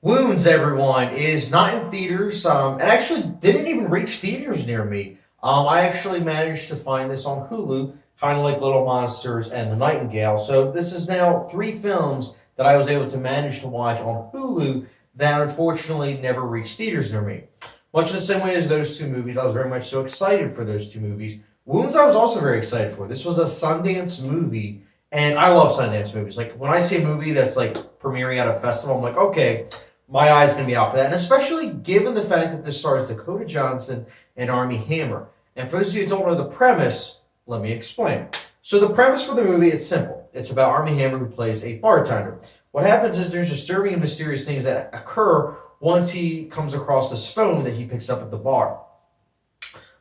Wounds, everyone, is not in theaters. It actually didn't even reach theaters near me. I actually managed to find this on Hulu, kind of like Little Monsters and The Nightingale. So this is now three films that I was able to manage to watch on Hulu that unfortunately never reached theaters near me. Much the same way as those two movies, I was very much so excited for those two movies. Wounds, I was also very excited for. This was a Sundance movie, and I love Sundance movies. Like when I see a movie that's like premiering at a festival, I'm like, okay, my eye's gonna be out for that, and especially given the fact that this stars Dakota Johnson and Armie Hammer. And for those of you who don't know the premise, let me explain. So the premise for the movie, it's simple. It's about Armie Hammer who plays a bartender. What happens is there's disturbing and mysterious things that occur once he comes across this phone that he picks up at the bar.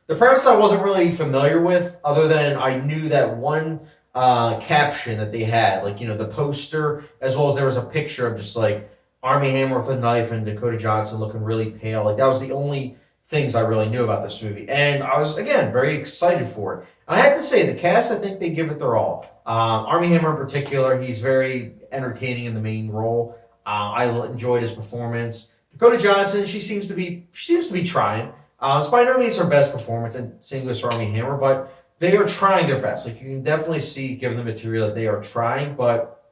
The premise I wasn't really familiar with, other than I knew that one caption that they had, like, the poster, as well as there was a picture of just like Armie Hammer with a knife and Dakota Johnson looking really pale. Like, that was the only things I really knew about this movie. And I was, again, very excited for it. And I have to say, the cast, I think they give it their all. Armie Hammer in particular, he's very entertaining in the main role. I enjoyed his performance. Dakota Johnson, she seems to be trying. It's by no means her best performance, and same goes for Armie Hammer, but they are trying their best. Like, you can definitely see, given the material, that they are trying, but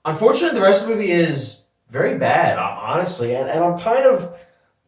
unfortunately, the rest of the movie is very bad, honestly. And I'm kind of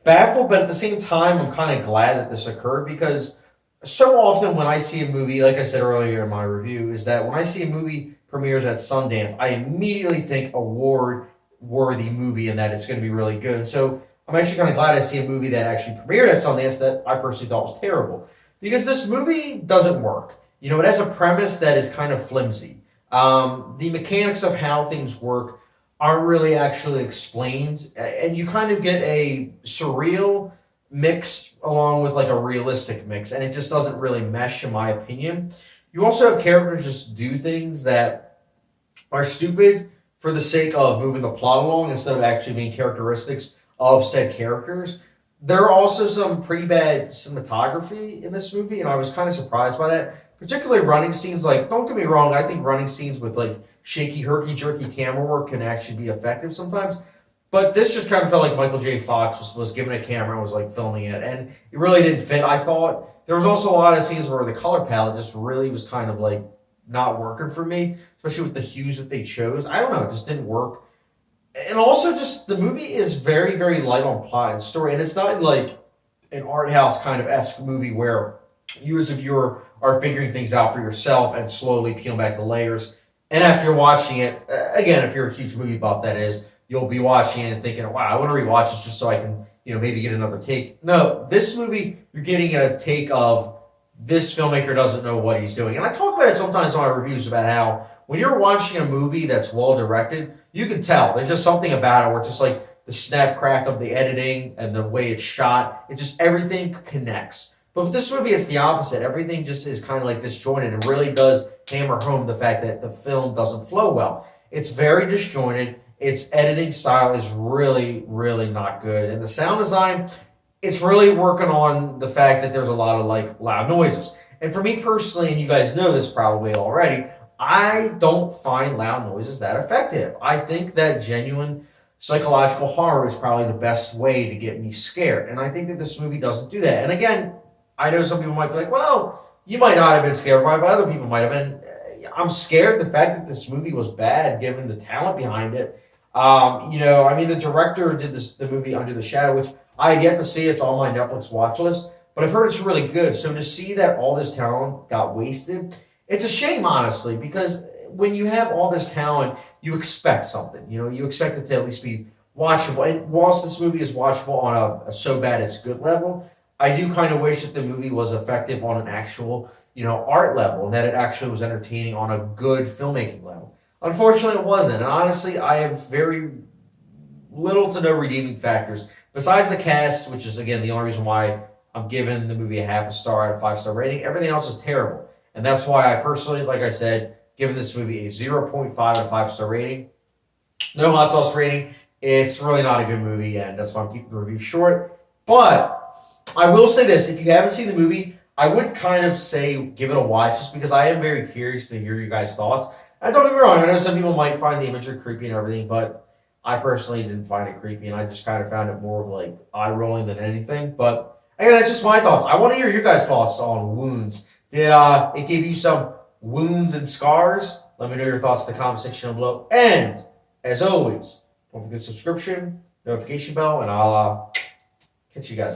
baffled, but at the same time, I'm kind of glad that this occurred because so often when I see a movie, like I said earlier in my review, is that when I see a movie premieres at Sundance, I immediately think award-worthy movie and that it's going to be really good. So I'm actually kind of glad I see a movie that actually premiered at Sundance that I personally thought was terrible. Because this movie doesn't work. It has a premise that is kind of flimsy. The mechanics of how things work aren't really actually explained, and you kind of get a surreal mix along with like a realistic mix, and it just doesn't really mesh, in my opinion. You also have characters just do things that are stupid for the sake of moving the plot along instead of actually being characteristics of said characters. There are also some pretty bad cinematography in this movie, and I was kind of surprised by that. Particularly running scenes. Like, don't get me wrong, I think running scenes with like shaky, herky, jerky camera work can actually be effective sometimes. But this just kind of felt like Michael J. Fox was given a camera and was like filming it, and it really didn't fit. I thought there was also a lot of scenes where the color palette just really was kind of like not working for me, especially with the hues that they chose. I don't know, it just didn't work. And also, just the movie is very, very light on plot and story, and it's not like an art house kind of esque movie where you as a viewer are figuring things out for yourself and slowly peel back the layers. And after you're watching it, again, if you're a huge movie buff, that is, you'll be watching it and thinking, wow, I want to rewatch this just so I can, maybe get another take. No, this movie, you're getting a take of this filmmaker doesn't know what he's doing. And I talk about it sometimes in my reviews about how when you're watching a movie that's well directed, you can tell. There's just something about it where it's just like the snap crack of the editing and the way it's shot. It just, everything connects. But with this movie, it's the opposite. Everything just is kind of like disjointed. It really does hammer home the fact that the film doesn't flow well. It's very disjointed. Its editing style is really, really not good. And the sound design, it's really working on the fact that there's a lot of like loud noises. And for me personally, and you guys know this probably already, I don't find loud noises that effective. I think that genuine psychological horror is probably the best way to get me scared. And I think that this movie doesn't do that. And again, I know some people might be like, well, you might not have been scared by it, but other people might have been. I'm scared the fact that this movie was bad given the talent behind it. The director did the movie Under the Shadow, which I have yet to see. It's on my Netflix watch list, but I've heard it's really good. So to see that all this talent got wasted, it's a shame, honestly, because when you have all this talent, you expect something. You expect it to at least be watchable. And whilst this movie is watchable on a so bad it's good level, I do kind of wish that the movie was effective on an actual, art level, and that it actually was entertaining on a good filmmaking level. Unfortunately, it wasn't. And honestly, I have very little to no redeeming factors. Besides the cast, which is, again, the only reason why I'm giving the movie a half a star out of 5-star rating, everything else is terrible. And that's why I personally, like I said, giving this movie a 0.5 out of 5-star rating. No hot sauce rating. It's really not a good movie, and that's why I'm keeping the review short. But I will say this, if you haven't seen the movie, I would kind of say give it a watch just because I am very curious to hear your guys' thoughts. And don't get me wrong, I know some people might find the imagery creepy and everything, but I personally didn't find it creepy, and I just kind of found it more of like eye rolling than anything. But again, that's just my thoughts. I want to hear your guys' thoughts on wounds. Did it give you some wounds and scars? Let me know your thoughts in the comment section below. And as always, don't forget subscription, notification bell, and I'll catch you guys later.